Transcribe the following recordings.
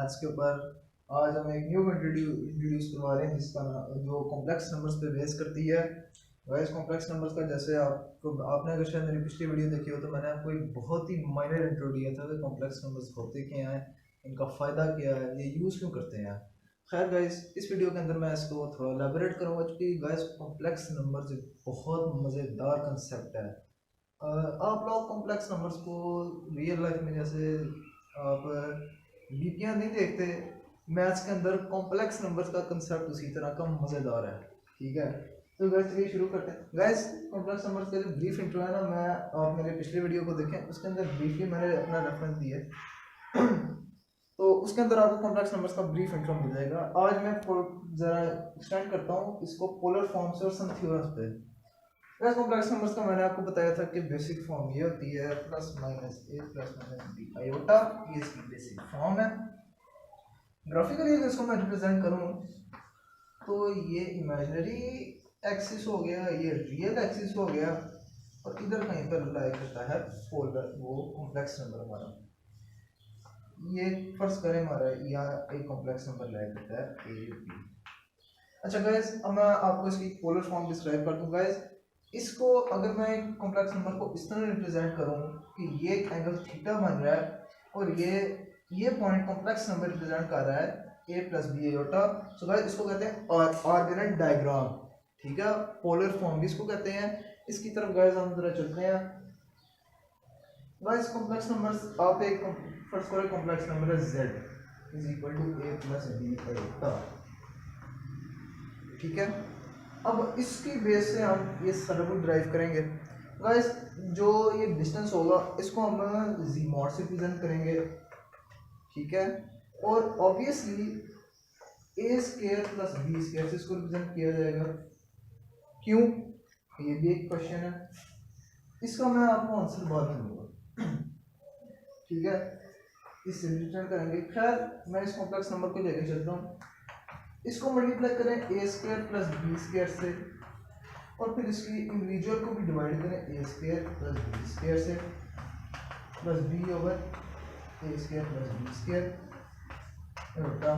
Maths के ऊपर। आज हम एक न्यू इंट्रोड्यूस करवा रहे हैं जिसका जो कॉम्प्लेक्स नंबर्स पे बेस करती है। वाइज कॉम्प्लेक्स नंबर्स का जैसे आपने अगर शायद मेरी पिछली वीडियो देखी हो तो मैंने आपको एक बहुत ही माइनर इंट्रो दिया था कि कॉम्प्लेक्स नंबर्स होते क्या हैं, इनका फ़ायदा क्या है, ये यूज़ क्यों करते हैं। खैर गाइस, इस वीडियो के अंदर मैं इसको थोड़ा एलैबोरेट करूँगा क्योंकि गाइस कॉम्प्लेक्स नंबर्स एक बहुत मज़ेदार कंसेप्ट है। आप लोग कॉम्प्लेक्स नंबर्स को रियल लाइफ में जैसे आप बीपियाँ नहीं देखते, मैथ्स के अंदर कॉम्प्लेक्स नंबर्स का कंसेप्ट उसी तरह का मज़ेदार है। ठीक है, तो गाइस चलिए शुरू करते हैं। गाइस कॉम्प्लेक्स नंबर्स का जो ब्रीफ इंट्रो है ना, मैं आप मेरे पिछले वीडियो को देखें, उसके अंदर ब्रीफली मैंने अपना रेफरेंस दिया है तो उसके अंदर आपको कॉम्प्लेक्स नंबर्स का ब्रीफ इंट्रो मिल जाएगा। आज मैं ज़रा एक्सटेंड करता हूँ इसको पोलर फॉर्म से और सम थ्योरम्स पे। वैसे कॉम्प्लेक्स नंबर्स का मैंने आपको बताया था कि बेसिक फॉर्म ये होती है प्लस माइनस ए प्लस माइनस बी आयोटा, ये इसकी बेसिक फॉर्म है। ग्राफिकली अगर इसको मैं रिप्रेजेंट करूँ तो ये इमेजिनरी एक्सिस हो गया, ये रियल एक्सिस हो गया, और इधर कहीं पर लाई करता है पोलर वो कॉम्प्लेक्स नंबर हमारा। ये फर्ज करें हमारा यहाँ एक कॉम्प्लेक्स नंबर लाई करता है ए बी। अच्छा गाइस, अब मैं आपको इसकी पोलर फॉर्म डिस्क्राइब कर दूँ। गाइस इसको अगर मैं कॉम्प्लेक्स नंबर को इस तरह रिप्रेजेंट करूँ कि ये एंगल थीटा बन रहा है और ये पॉइंट कॉम्प्लेक्स नंबर रिप्रेजेंट कर रहा है A plus B iota. So guys इसको कहते हैं ऑर्डिनल डायग्राम। ठीक है, पोलर फॉर्म भी इसको कहते हैं। इसकी तरफ गाइस हम जरा चलते हैं। गाइस कॉम्प्लेक्स नंबर्स आप एक फर्स्ट करें, कॉम्प्लेक्स नंबर है z is equal to a plus B iota. ठीक है, अब इसकी बेस से हम ये सर्कल ड्राइव करेंगे। गाइस जो ये डिस्टेंस होगा इसको हम जी मॉड से रिप्रेजेंट करेंगे। ठीक है, और ऑब्वियसली ए स्क्वायर प्लस बी स्क्वायर से इसको रिप्रेजेंट किया जाएगा। क्यों, ये भी एक क्वेश्चन है, इसका मैं आपको आंसर बाद में दूंगा। ठीक है, इससे रिप्रेजेंट करेंगे। खैर मैं इस कॉम्प्लेक्स नंबर को लेकर चलता हूँ। इसको मल्टीप्लाई करें ए स्क्वायर प्लस बी स्क्वायर से, और फिर इसकी इंडिविजुअल को भी डिवाइड करें ए स्क्वायर प्लस बी स्क्वायर से, प्लस बी ओवर ए स्क्वायर प्लस बी स्क्वायर उल्टा।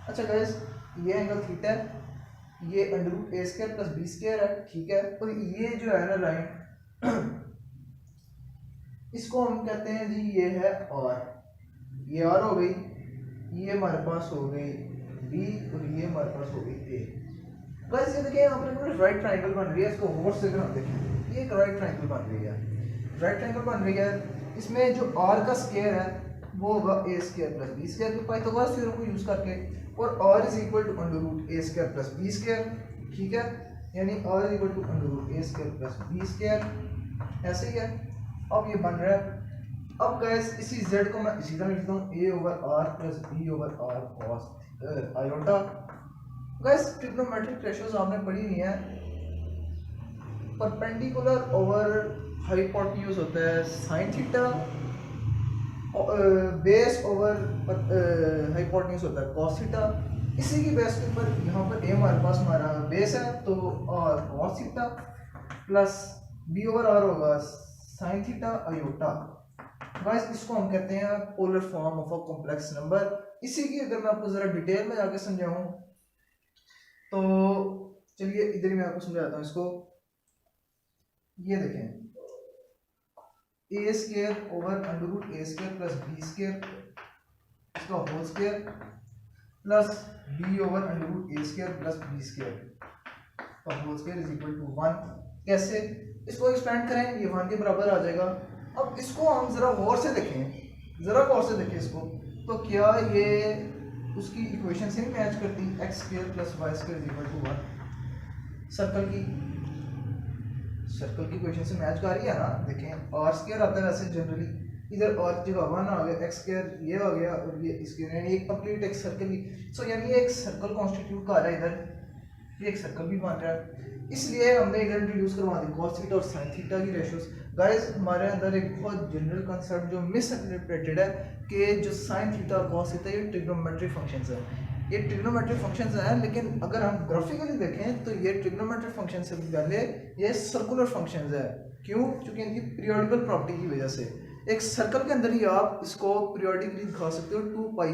अच्छा गाइस, ये एंगल थीटा है, ये under root a square plus b square है। ठीक है, और ये जो है ना लाइन इसको हम कहते हैं जी ये है आर। ये आर हो गई, ये हमारे पास हो गई बी, और ये हमारे पास हो गई ए। गाइस ये देखिए यहाँ पर राइट ट्रायंगल बन रही है। इसको गौर से हम देखें, ये एक राइट ट्रायंगल बन रही है, राइट ट्रायंगल बन रही है। इसमें जो आर का स्क्वायर है वो होगा a square plus b square के पाइथागोरस थ्योरम को यूज करके, और r is equal to under root a square plus b square. ठीक है, यानी r is equal to under root a square plus b square, ऐसे ही है। अब ये बन रहा है। अब गाइस इसी z को मैं इसी तरह लिखता हूँ a over r plus b over r cos iota. Guys trigonometric ratios आपने पढ़ी नहीं है। परपेंडिकुलर ओवर हाइपोटेन्यूज होता है sine theta, base over hypotenuse होता है कॉस थीटा। इसी की बेस के ऊपर यहाँ पर a हमारे पास हमारा बेस है तो r cos theta plus b over r होगा साइन थीटा आयोटा। गाइस इसको हम कहते हैं polar form of a complex number. इसी की अगर मैं आपको जरा डिटेल में जाके समझाऊं तो चलिए इधर ही मैं आपको समझाता हूँ इसको। ये देखें, a square over under root a square plus b square इसका whole square plus b over under root a square plus b square का whole square is equal to 1। कैसे इसको एक्सपेंड करें, ये 1 के बराबर आ जाएगा। अब इसको हम जरा गौर से देखें, जरा गौर से देखें इसको, तो क्या ये उसकी इक्वेशन से ही मैच करती, x square plus y square equal to 1। Circle की इक्वेशन से मैच कर रही है ना। देखें आर स्क्वायर आता है वैसे जनरली, इधर आर की जगह 1 आ गया, एक्स स्क्वायर ये आ गया, और ये इसके यानी एक कंप्लीट एक सर्कल ही। सो यानी ये एक सर्कल कॉन्स्टिट्यूट कर रहा है, इधर ये एक सर्कल भी बन रहा है। इसलिए हमने इधर इंट्रोड्यूस करवा दी कॉस थीटा और साइन थीटा की रेशियोज। गाइस हमारे अंदर एक बहुत जनरल कंसेप्ट जो मिसइंटरप्रेटेड है कि जो साइन थीटा और कॉस थीटा ये ट्रिग्नोमेट्रिक फंक्शंस है। ये ट्रिग्नोमेट्रिक फंक्शंस हैं, लेकिन अगर हम ग्राफिकली देखें तो ये ट्रिग्नोमेट्रिक फंक्शन से पहले ये सर्कुलर फंक्शंस है। क्यों? क्योंकि इनकी पीरियोडिकल प्रॉपर्टी की वजह से। एक सर्कल के अंदर ही आप इसको पीरियोडिकली दिखा सकते हो 2 पाई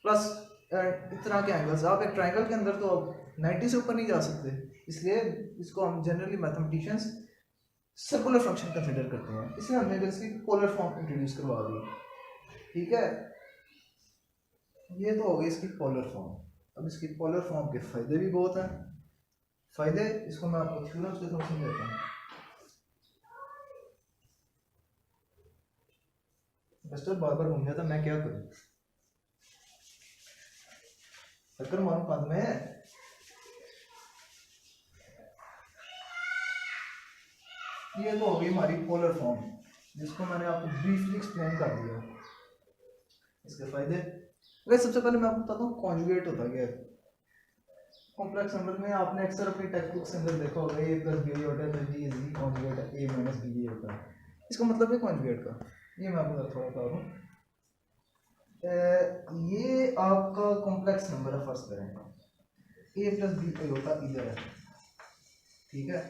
प्लस इतना के एंगल्स। आप एक ट्राइंगल के अंदर तो आप 90 से ऊपर नहीं जा सकते, इसलिए इसको हम generally mathematicians circular function consider करते हैं। इसलिए हमने इसकी पोलर फॉर्म इंट्रोड्यूस करवा दी, ठीक है। ये तो हो गई इसकी पोलर फॉर्म। अब इसकी पोलर फॉर्म के फायदे भी बहुत हैं। फायदे इसको मैं आपको थ्योरम्स के थ्रू समझाता हूँ। मिस्टर बार बार घूम जाता, मैं क्या करूँ, चक्कर मारूं पद में। ये तो हो गई हमारी पोलर फॉर्म, जिसको मैंने आपको ब्रीफली एक्सप्लेन कर दिया। इसके फायदे वैसे सबसे पहले मैं आपको बताता हूँ कॉन्जुगेट होता क्या है। कॉम्प्लेक्स नंबर में आपने अक्सर अपनी टेक्स्ट बुक के अंदर देखा होगा a प्लस बी होता है, तो जी इज कॉन्जुगेट है a माइनस बी होता है। इसका मतलब है कॉन्जुगेट का, ये मैं आपको थोड़ा बता दूँ। ये आपका कॉम्प्लेक्स नंबर है, फर्स्ट करें a प्लस बी होता इधर है, ठीक है।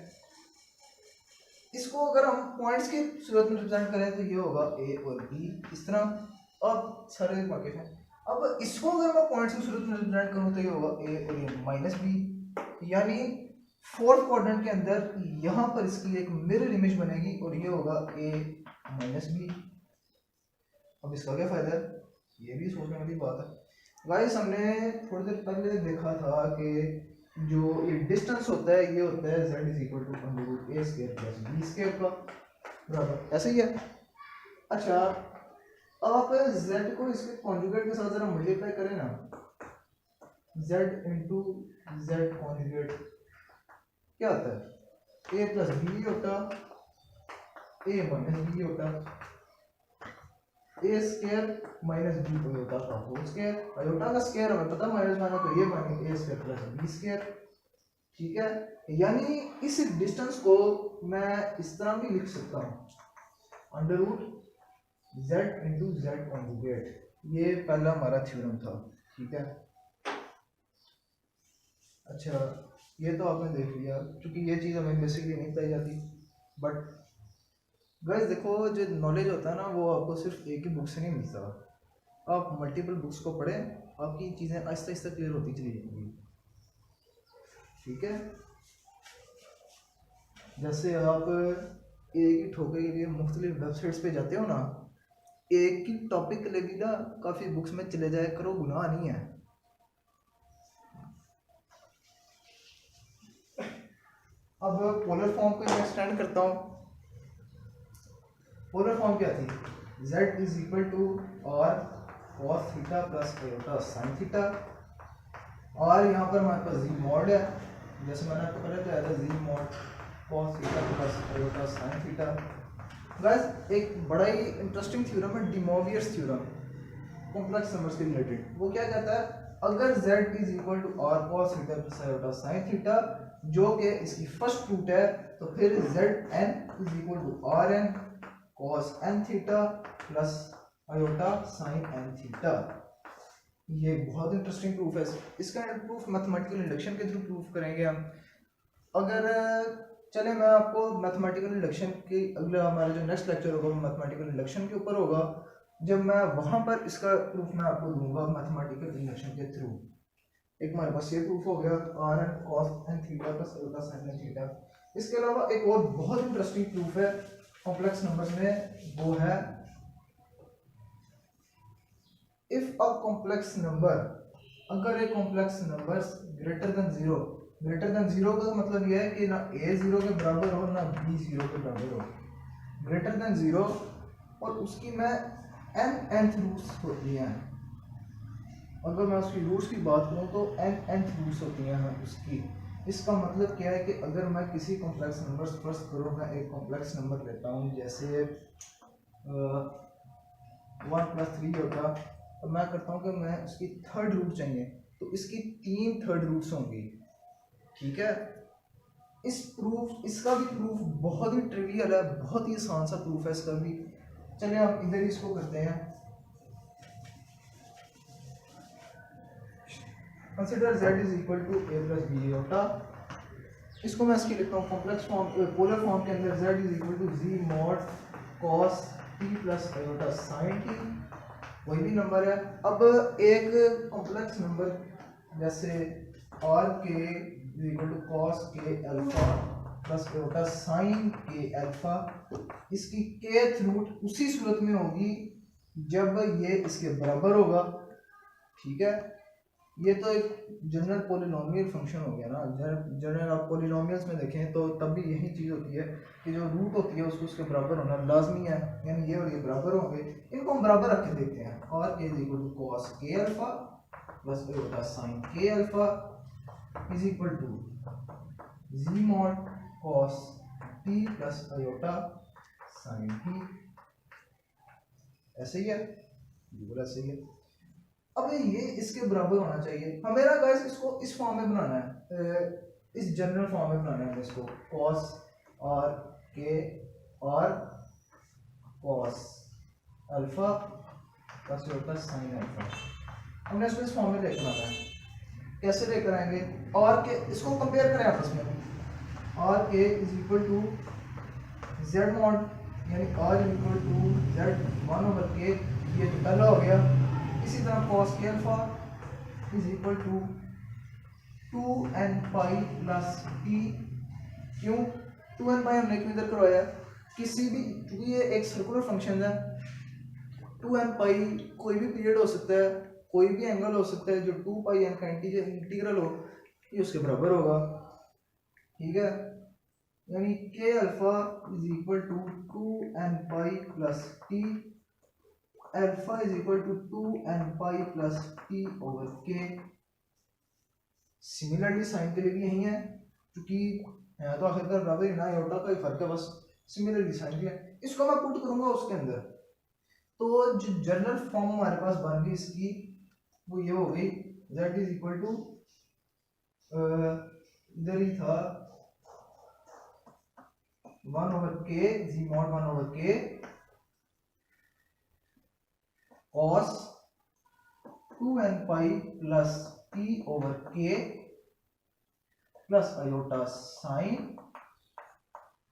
इसको अगर हम पॉइंट्स की सूरत में रिप्रेजेंट करें तो ये होगा a और b इस तरह। अब सारे वाकिफ हैं। अब इसको अगर मैं पॉइंट्स की सूरत में रिप्रेजेंट करूं तो ये होगा a और ये माइनस b, यानी फोर्थ क्वाड्रेंट के अंदर यहाँ पर इसकी एक मिरर इमेज बनेगी और ये होगा a माइनस b। अब इसका क्या फायदा है, ये भी सोचने वाली बात है। गाइस हमने थोड़ी देर पहले देखा था कि जो ये डिस्टेंस होता है ये होता है z is equal to √a square plus b square का बराबर, ऐसे ही है। अच्छा आप z को इसके कॉन्जुगेट के साथ जरा मल्टीप्लाई करें ना, z इंटू जेड कॉन्जुगेट क्या होता है, a प्लस बी होता a माइनस बी होता a स्क्वायर माइनस बी होता था होल स्क्वायर। आयोटा का स्क्वायर हमें पता माइनस माना तो ये बनेगा a square plus b square, ठीक है। यानी इस डिस्टेंस को मैं इस तरह भी लिख सकता हूँ under root z into z conjugate. ये पहला हमारा थ्योरम था, ठीक है। अच्छा ये तो आपने देख लिया, क्योंकि ये चीज़ हमें बेसिकली नहीं बताई जाती। बट गाइस देखो जो नॉलेज होता है ना वो आपको सिर्फ एक ही बुक से नहीं मिलता, आप मल्टीपल बुक्स को पढ़ें, आपकी चीज़ें आहिस्ता आहिस्ता क्लियर होती चली जाएंगी, ठीक है। जैसे आप एक ही ठोके के लिए मुख्तलिफ वेबसाइट्स पे जाते हो ना, एक ही टॉपिक के लिए भी ना काफ़ी बुक्स में चले जाया करो, गुनाह नहीं है। अब पोलर फॉर्म को मैं एक्सटेंड करता हूँ। पोलर फॉर्म क्या थी, z is equal to r cos theta plus iota sine theta, और यहाँ पर हमारे पास z मॉड है, जैसे मैंने आपको पहले बताया था z mod cos theta plus iota sine theta. Guys एक बड़ा ही इंटरेस्टिंग थ्योरम है De Moivre's theorem complex numbers के रिलेटेड। वो क्या कहता है, अगर z is equal to r cos theta plus iota sine theta जो कि इसकी फर्स्ट रूट है, तो फिर zn is equal to rn cos n theta plus iota sine n theta. ये बहुत इंटरेस्टिंग प्रूफ है। इसका प्रूफ मैथमेटिकल इंडक्शन के थ्रू प्रूफ करेंगे हम। अगर चले मैं आपको मैथमेटिकल इंडक्शन की अगला हमारा जो नेक्स्ट लेक्चर होगा वो मैथमेटिकल इंडक्शन के ऊपर होगा, जब मैं वहाँ पर इसका प्रूफ मैं आपको दूंगा मैथमेटिकल इंडक्शन के थ्रू। एक हमारे पास ये प्रूफ हो गया rn cos n theta plus iota sine n theta. इसके अलावा एक और बहुत इंटरेस्टिंग प्रूफ है कॉम्प्लेक्स नंबर्स में, वो है इफ अ कॉम्प्लेक्स नंबर, अगर एक complex number greater than zero का मतलब यह है कि ना a जीरो के बराबर हो ना b जीरो के बराबर हो, ग्रेटर देन जीरो, और उसकी मैं nth रूट्स होती हैं। अगर मैं उसकी रूट्स की बात करूं तो nth रूट्स होती हैं उसकी। इसका मतलब क्या है कि अगर मैं किसी कॉम्प्लेक्स नंबर फर्स्ट करूँ, मैं एक कॉम्प्लेक्स नंबर लेता हूँ जैसे 1 + 3 होता, तो मैं करता हूँ कि मैं उसकी थर्ड रूट चाहिए, तो इसकी 3 थर्ड रूट्स होंगी, ठीक है। इसका भी प्रूफ बहुत ही ट्रिवियल है, बहुत ही आसान सा प्रूफ है इसका भी। चलिए आप इधर इसको करते हैं। Consider z is equal to a plus b होता, इसको मैं इसकी लिखता हूँ कॉम्प्लेक्स फॉर्म पोलर फॉर्म के अंदर z is equal to z mod cos t plus iota sine t, कोई भी नंबर है। अब एक कॉम्प्लेक्स नंबर जैसे r k equal to cos k alpha plus iota sine k alpha, इसकी kth root उसी सूरत में होगी जब ये इसके बराबर होगा, ठीक है। ये तो एक जनरल पोलिनोमियल फंक्शन हो गया ना। जनरल आप पोलिनोमियल्स में देखें तो तब भी यही चीज़ होती है कि जो रूट होती है उसको उसके बराबर होना लाजमी है, यानी ये और ये बराबर होंगे। इनको हम बराबर रख के देखते हैं। और k is equal to cos k alpha plus iota sine k alpha is equal to z mod cos t plus iota sine t. ऐसे ही है, बिल्कुल ऐसे ही है। अब ये इसके बराबर होना चाहिए हमें ना गाइस, इसको इस फॉर्म में बनाना है, इस जनरल फॉर्म में बनाना है इसको, cos r के r cos अल्फा प्लस होता sin अल्फा। हमने इसको इस फॉर्म में लेकर आना है। कैसे लेकर आएंगे? और के इसको कंपेयर करें आपस में। r k is equal to z mod, यानी r equal to z 1/k, ये तो पहला हो गया। इसी तरह cos k alpha is equal to 2n pi plus t. क्यों 2n पाई हमने क्यों इधर करवाया? किसी भी, क्योंकि ये एक सर्कुलर फंक्शन है, 2n पाई कोई भी पीरियड हो सकता है, कोई भी एंगल हो सकता है, जो 2 पाई n का इंटीग्रल हो ये उसके बराबर होगा, ठीक है। यानी k alpha is equal to 2n pi plus t, alpha is equal to 2n pi plus t over k. Similarly sine के लिए भी यही है, क्योंकि तो आखिरकार बराबर ही ना, आयोटा का ही फर्क है बस। सिमिलरली साइन के लिए इसको मैं पुट करूंगा उसके अंदर, तो जो जनरल फॉर्म हमारे पास बन गई इसकी वो ये हो गई, z इज इक्वल टू इधर ही था 1/k जी mod 1/k cos 2n pi plus t over k plus iota sine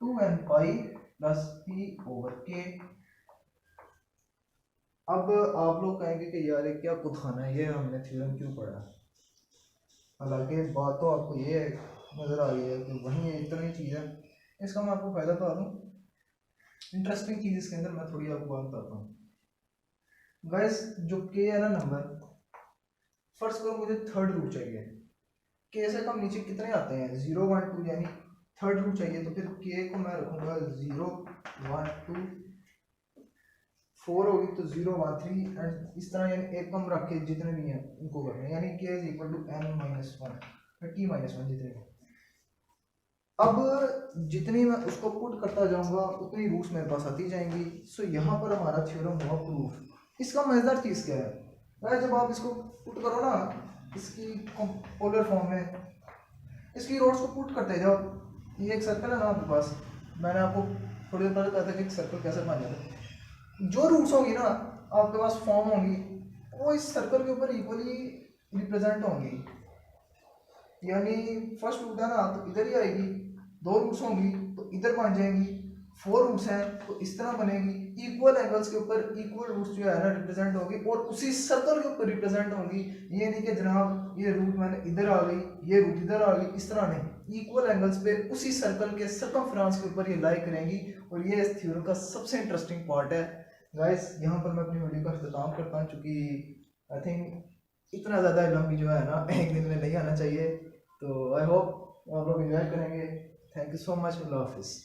2n pi plus t over k। अब आप लोग कहेंगे कि यार ये क्या कुछ है, ये हमने थ्योरम क्यों पढ़ा? हालांकि बात तो आपको ये नज़र आ रही है कि वही इतनी चीज़ है। इसका मैं आपको फायदा बता दूँ, इंटरेस्टिंग चीज़ इसके अंदर मैं थोड़ी आपको बात बताता हूँ। गाइस जो के है ना नंबर, फर्स्ट करो मुझे थर्ड रूट चाहिए। के से कम नीचे कितने आते हैं? 0 1 2, यानी थर्ड रूट चाहिए। तो फिर के को मैं रखूंगा 0 1 2, 4 होगी तो 0 1 3 एंड इस तरह, यानी एक कम रख के जितने भी हैं उनको करना है, यानी k is equal to n minus 1 t minus 1 जितने भी। अब जितनी मैं उसको पुट करता जाऊंगा उतनी रूट्स मेरे पास आती जाएंगी। सो यहाँ पर हमारा थ्योरम हुआ प्रूफ। इसका मजेदार चीज़ क्या है, जब आप इसको पुट करो ना इसकी पोलर फॉर्म में, इसकी रोड्स को पुट करते जाओ। ये एक सर्कल है ना आपके पास, मैंने आपको थोड़ी देर पहले कहा था कि एक सर्कल कैसे बन जाता है। जो रूट्स होंगी ना आपके पास फॉर्म होंगी, वो इस सर्कल के ऊपर इक्वली रिप्रेजेंट होंगी। यानी फर्स्ट रूट है ना तो इधर ही आएगी, 2 रूट्स होंगी तो इधर बन जाएंगी, 4 रूट्स हैं तो इस तरह बनेगी। इक्वल एंगल्स के ऊपर इक्वल रूट्स जो है ना रिप्रेजेंट होगी और उसी सर्कल के ऊपर रिप्रेजेंट होंगी। ये नहीं कि जनाब ये रूट मैंने इधर आ गई, ये रूट इधर आ गई, इस तरह नहीं। इक्वल एंगल्स पे उसी सर्कल के सर्कमफ्रेंस के ऊपर ये लाई करेंगी। और ये इस थ्योरम का सबसे इंटरेस्टिंग पार्ट है। गाइस यहाँ पर मैं अपनी वीडियो का इख्तिताम करता हूँ, चूँकि आई थिंक इतना ज़्यादा इल्म भी जो है ना एक दिन में नहीं आना चाहिए। तो आई होप आप लोग एंजॉय करेंगे। Thank you so much. अल्लाह हाफिज़।